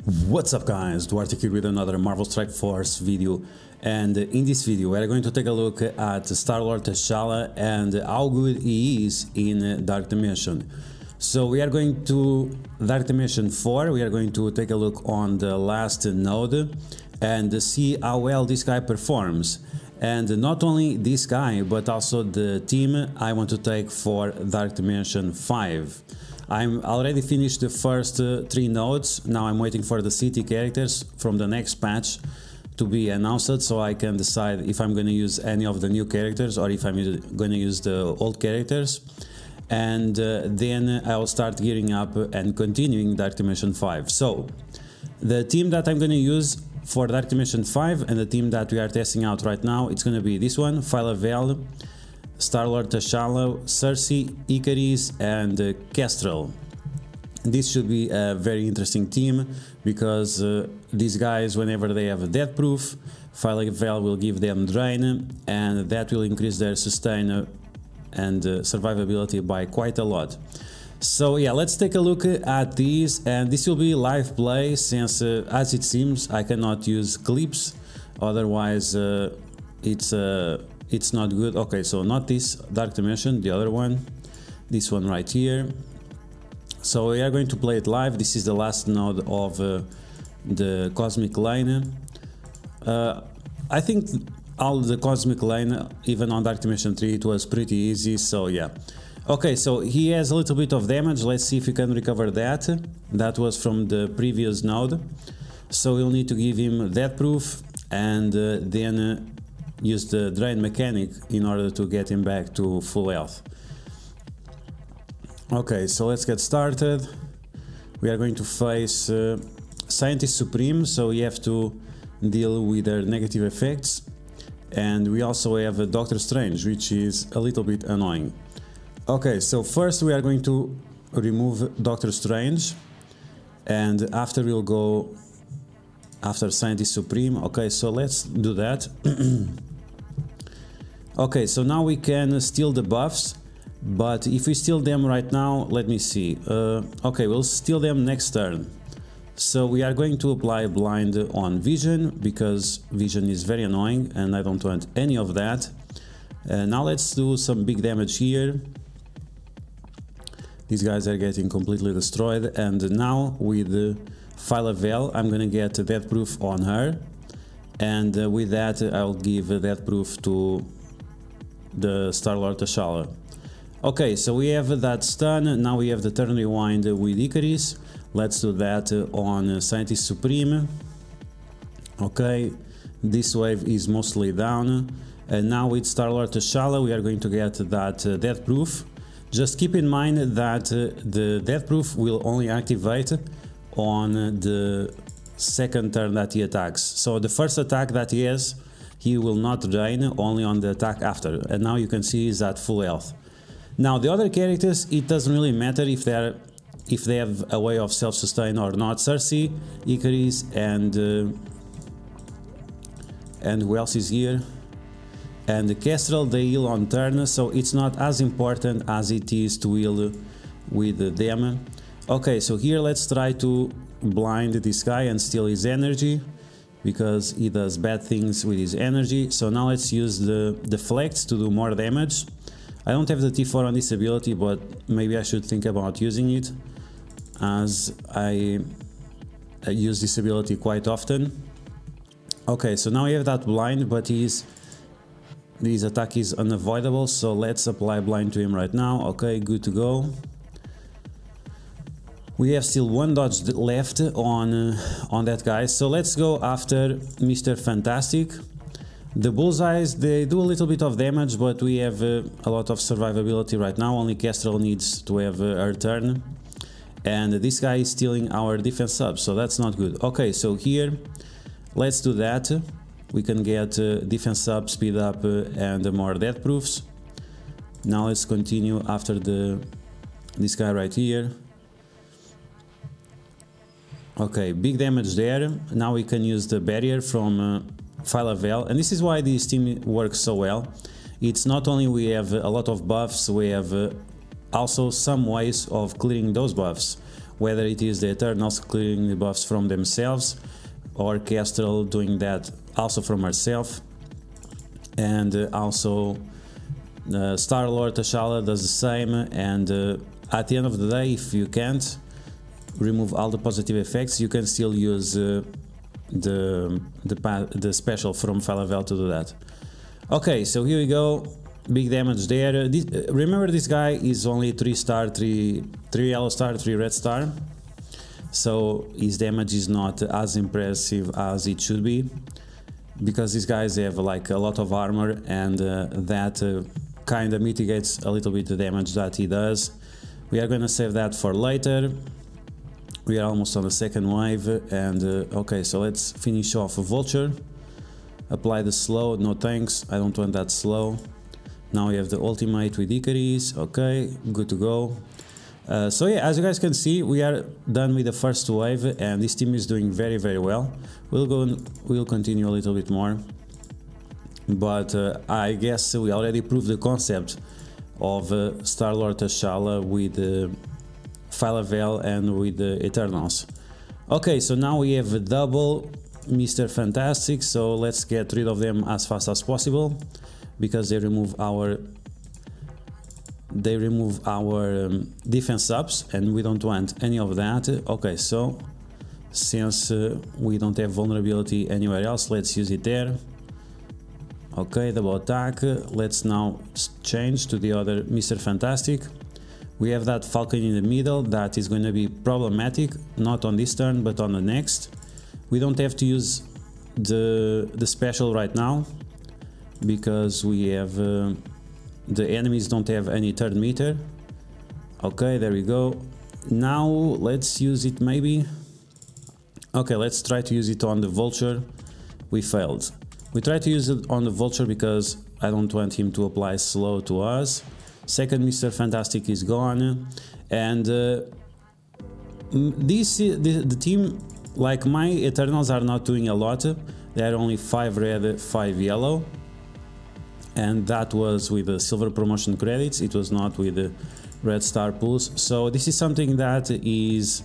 What's up guys, Duarte here with another Marvel Strike Force video, and in this video we are going to take a look at Star-Lord TCHALLA and how good he is in Dark Dimension. So we are going to Dark Dimension 4, we are going to take a look on the last node and see how well this guy performs. And not only this guy, but also the team I want to take for Dark Dimension 5. I'm already finished the first 3 nodes. Now I'm waiting for the city characters from the next patch to be announced, so I can decide if I'm going to use any of the new characters or if I'm going to use the old characters. And then I'll start gearing up and continuing Dark Dimension 5. So the team that I'm going to use for Dark Dimension 5 and the team that we are testing out right now, it's going to be this one: Philavel, Star-Lord TCHALLA, Cersei, Icarus and Kestrel. This should be a very interesting team because these guys, whenever they have a death proof, Philavel will give them drain, and that will increase their sustain and survivability by quite a lot. So yeah, let's take a look at these, and this will be live play since as it seems I cannot use clips, otherwise it's not good. Okay, so not this Dark Dimension, the other one, this one right here. So we are going to play it live. This is the last node of the Cosmic Lane. I think all the Cosmic Lane, even on Dark Dimension 3, it was pretty easy, so yeah. Okay, so he has a little bit of damage. Let's see if we can recover that. That was from the previous node. So we'll need to give him death proof and then use the drain mechanic in order to get him back to full health. Okay, so let's get started. We are going to face Scientist Supreme, so we have to deal with their negative effects. And we also have a Doctor Strange, which is a little bit annoying. Okay, so first we are going to remove Doctor Strange, and after we'll go after Scientist Supreme. Okay, so let's do that. Okay, so now we can steal the buffs, but if we steal them right now, let me see. Okay, we'll steal them next turn. So we are going to apply blind on Vision, because Vision is very annoying and I don't want any of that. Now let's do some big damage here. These guys are getting completely destroyed, and now with Philavel I'm gonna get death proof on her, and with that I'll give death proof to the Star-Lord TCHALLA. Okay, so we have that stun. Now we have the turn rewind with Icarus. Let's do that on Scientist Supreme. Okay, this wave is mostly down, and now with Star-Lord TCHALLA we are going to get that death proof. Just keep in mind that the death proof will only activate on the second turn that he attacks. So the first attack that he has, he will not drain, only on the attack after. And now you can see he's at full health. Now the other characters, it doesn't really matter if they have a way of self-sustain or not. Cersei, Icarus and who else is here? And the Kestrel, they heal on turn, so it's not as important as it is to heal with them. Okay, so here let's try to blind this guy and steal his energy, because he does bad things with his energy. So now let's use the deflect to do more damage. I don't have the T4 on this ability, but maybe I should think about using it, as I use this ability quite often. Okay, so now we have that blind, but his attack is unavoidable, so let's apply blind to him right now. Okay, good to go. We have still one dodge left on that guy, so let's go after Mr. Fantastic. The bullseyes, they do a little bit of damage, but we have a lot of survivability right now. Only Kestrel needs to have her turn, and this guy is stealing our defense up, so that's not good. Okay, so here let's do that. We can get defense up, speed up, and more death proofs. Now let's continue after this guy right here. Okay, big damage there. Now we can use the barrier from Philavel, and this is why this team works so well. It's not only we have a lot of buffs, we have also some ways of clearing those buffs. whether it is the Eternals clearing the buffs from themselves or Kestrel doing that also from herself, and also Star-Lord T'Challa does the same. And at the end of the day, if you can't remove all the positive effects, you can still use the special from Falafel to do that. Okay, so here we go, big damage there. Remember, this guy is only 3 star, 3 yellow star, 3 red star, so his damage is not as impressive as it should be, because these guys have like a lot of armor, and that kind of mitigates a little bit the damage that he does. We are gonna save that for later. We are almost on the second wave, and okay, so let's finish off a Vulture. Apply the slow, no thanks, I don't want that slow. Now we have the ultimate with Icarus, okay, good to go. So yeah, as you guys can see, we are done with the first wave, and this team is doing very, very well. We'll continue a little bit more, but I guess we already proved the concept of Star-Lord T'Challa with Falafel and with the Eternals. Okay, so now we have a double Mr. Fantastic, so let's get rid of them as fast as possible, because they remove our defense ups, and we don't want any of that. Okay, so since we don't have vulnerability anywhere else, let's use it there. Okay, double attack. Let's now change to the other Mr. Fantastic. We have that Falcon in the middle that is going to be problematic, not on this turn but on the next. We don't have to use the special right now, because we have the enemies don't have any turn meter. Okay, there we go. Now let's use it maybe. Okay, let's try to use it on the Vulture. We failed. We tried to use it on the Vulture because I don't want him to apply slow to us. Second Mr. Fantastic is gone, and the team, like my Eternals, are not doing a lot. They are only 5 red, 5 yellow, and that was with the silver promotion credits. It was not with the red star pools. So this is something that is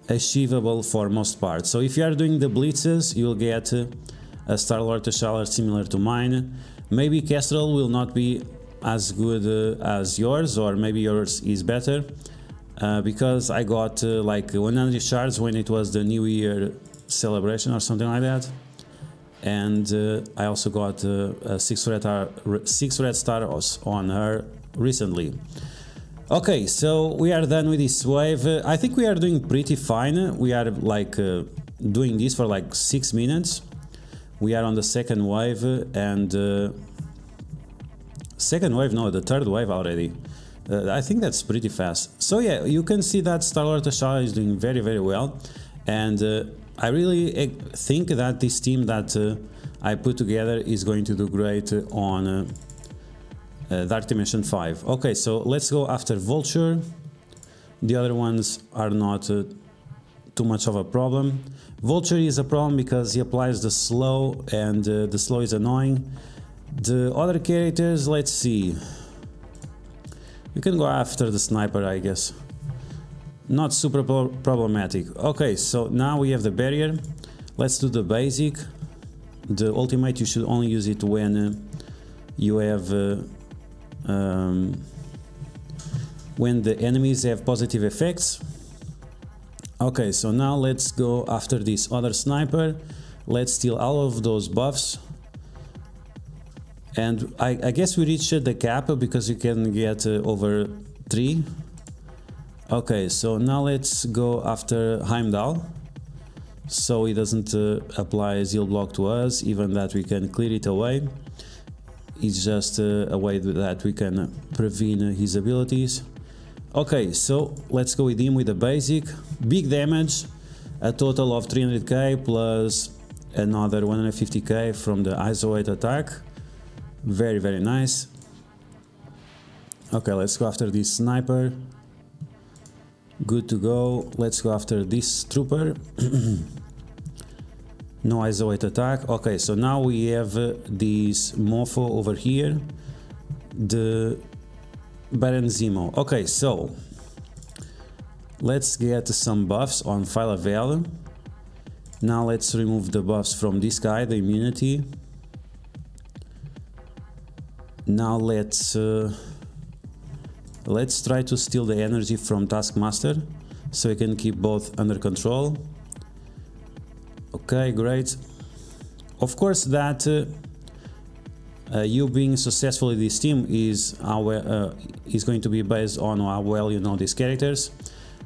achievable for most parts. So if you are doing the blitzes, you'll get a Star-Lord T'Challa similar to mine. Maybe Kestrel will not be as good as yours, or maybe yours is better, because I got like 100 shards when it was the New Year celebration or something like that, and I also got 6 red stars on her recently. Okay, so we are done with this wave. I think we are doing pretty fine. We are like doing this for like 6 minutes. We are on the second wave, and the third wave already. I think that's pretty fast. So yeah, you can see that Star-Lord T'Challa is doing very, very well, and I really think that this team that I put together is going to do great on Dark Dimension 5. Okay, so let's go after Vulture. The other ones are not too much of a problem. Vulture is a problem because he applies the slow, and the slow is annoying. The other characters, let's see. We can go after the sniper, I guess. Not super problematic. Okay, so now we have the barrier. Let's do the basic. The ultimate, you should only use it when you have when the enemies have positive effects. Okay, so now let's go after this other sniper. Let's steal all of those buffs. And I guess we reached the cap because you can get over 3. Okay, so now let's go after Heimdall, so he doesn't apply a Zeal block to us, even that we can clear it away. It's just a way that we can prevent his abilities. Okay, so let's go with him with the basic. Big damage, a total of 300k plus another 150k from the isolate attack. Very, very nice. Okay, let's go after this sniper. Good to go. Let's go after this trooper. No isolate attack. Okay, so now we have this mofo over here, the Baron Zemo. Okay, so Let's get some buffs on Phyla-Vell. Now let's remove the buffs from this guy, the immunity. Now let's try to steal the energy from Taskmaster, so we can keep both under control. Okay, great. Of course, that you being successful in this team is going to be based on how well you know these characters.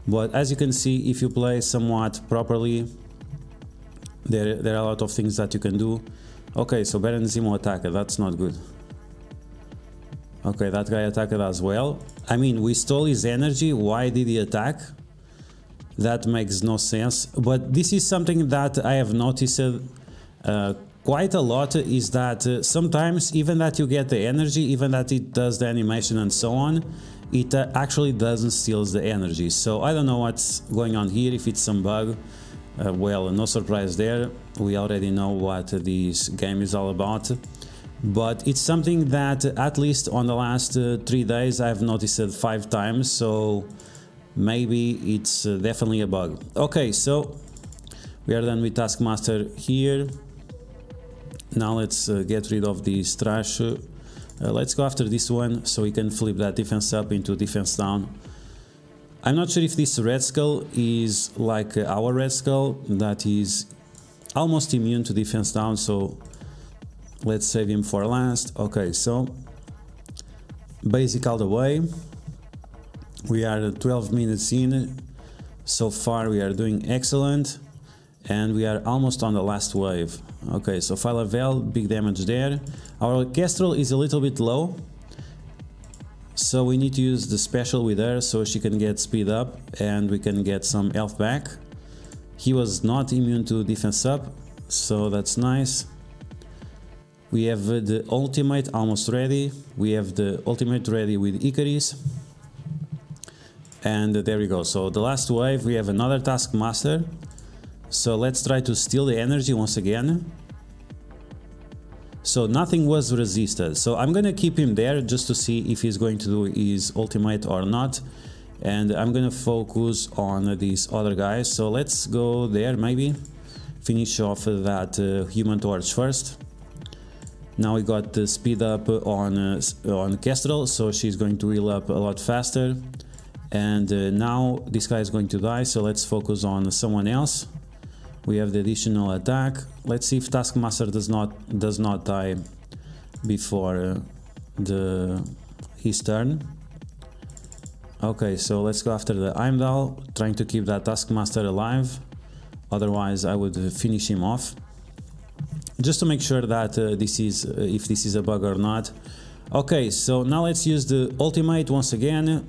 But as you can see, if you play somewhat properly, there are a lot of things that you can do. Okay, so Baron Zemo attacked. That's not good. Okay, that guy attacked as well. I mean, we stole his energy. Why did he attack? That makes no sense. But this is something that I have noticed quite a lot, is that sometimes even that you get the energy, even that it does the animation and so on, it actually doesn't steal the energy. So I don't know what's going on here, if it's some bug. Well, no surprise there. We already know what this game is all about. But it's something that at least on the last 3 days I've noticed it 5 times, so maybe it's definitely a bug. Okay, so we are done with Taskmaster here. Now let's get rid of this trash. Let's go after this one so we can flip that defense up into defense down. I'm not sure if this Red Skull is like our Red Skull, that is almost immune to defense down, so let's save him for last. Okay, so basic all the way. We are 12 minutes in. So far we are doing excellent, and we are almost on the last wave. Okay, so Phyla-Vell, big damage there. Our Kestrel is a little bit low, so we need to use the special with her so she can get speed up and we can get some health back. He was not immune to defense up, so that's nice. We have the ultimate almost ready. We have the ultimate ready with Icarus. And there we go. So the last wave, we have another Taskmaster. So let's try to steal the energy once again. So nothing was resisted. So I'm gonna keep him there just to see if he's going to do his ultimate or not. And I'm gonna focus on these other guys. So let's go there maybe. Finish off that Human Torch first. Now we got the speed up on Kestrel, so she's going to heal up a lot faster. And now this guy is going to die, so let's focus on someone else. We have the additional attack. Let's see if Taskmaster does not die before his turn. Okay, so let's go after the Heimdall, trying to keep that Taskmaster alive. Otherwise, I would finish him off. Just to make sure that if this is a bug or not. Okay, so now let's use the ultimate once again.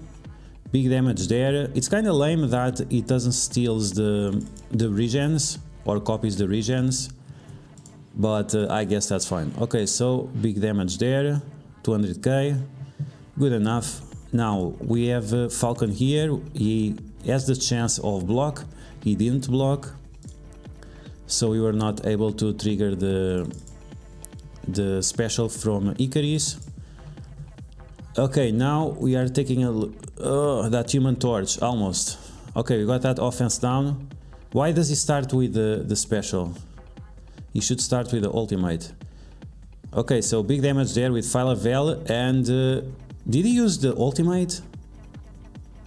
Big damage there. It's kind of lame that it doesn't steal the regens or copies the regens, but I guess that's fine. Okay, so big damage there, 200k, good enough. Now we have Falcon here. He has the chance of block. He didn't block, so we were not able to trigger the special from Icarus. Okay, now we are taking that Human Torch, almost. Okay, we got that offense down. Why does he start with the special? He should start with the ultimate. Okay, so big damage there with Phyla-Vell, and did he use the ultimate?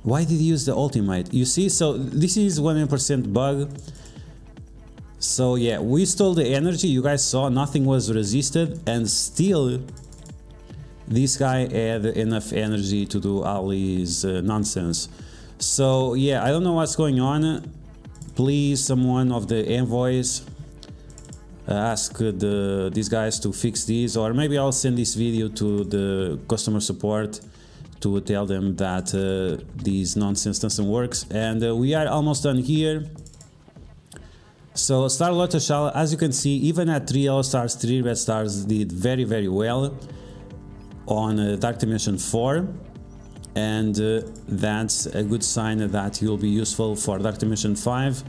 Why did he use the ultimate? You see, so this is 100% bug. So yeah, we stole the energy, you guys saw, nothing was resisted, and still this guy had enough energy to do all his nonsense. So yeah, I don't know what's going on. Please, someone of the envoys, ask these guys to fix this, or maybe I'll send this video to the customer support to tell them that this nonsense doesn't work. And we are almost done here. So Star-Lord TCHALLA, as you can see, even at 3 yellow stars, 3 red stars, did very, very well on Dark Dimension 4, and that's a good sign that he will be useful for Dark Dimension 5.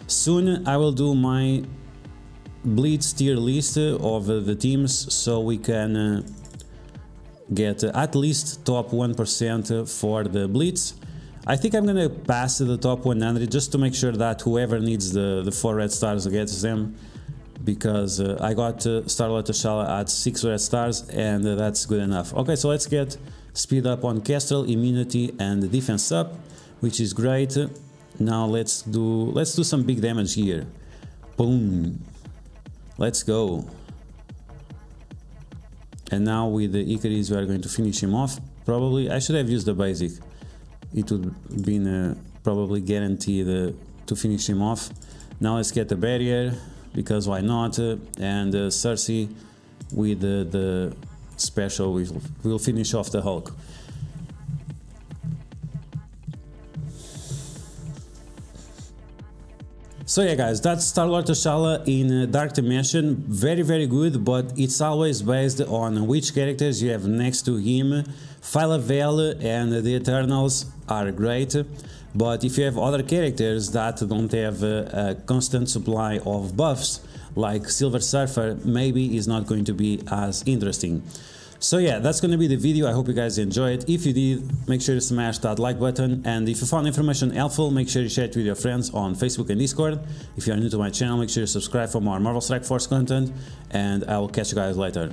Soon I will do my Blitz tier list of the teams, so we can get at least top 1% for the Blitz. I think I'm gonna pass to the top 100 just to make sure that whoever needs the 4 red stars gets them, because I got Star-Lord T'Challa at 6 red stars, and that's good enough. Okay, so let's get speed up on Kestrel, immunity and defense up, which is great. Now let's do some big damage here. Boom. Let's go. And now with the Icarus we are going to finish him off. Probably I should have used the basic. It would have been probably guaranteed to finish him off. Now let's get the barrier, because why not? And Cersei with the special will finish off the Hulk. So yeah guys, that's Star-Lord T'Challa in Dark Dimension. Very good, but it's always based on which characters you have next to him. Phyla-Vell and the Eternals are great, but if you have other characters that don't have a constant supply of buffs, like Silver Surfer, maybe is not going to be as interesting. So yeah, that's gonna be the video. I hope you guys enjoyed. If you did, make sure to smash that like button, and if you found information helpful, make sure you share it with your friends on Facebook and Discord. If you are new to my channel, make sure you subscribe for more Marvel Strike Force content, and I will catch you guys later.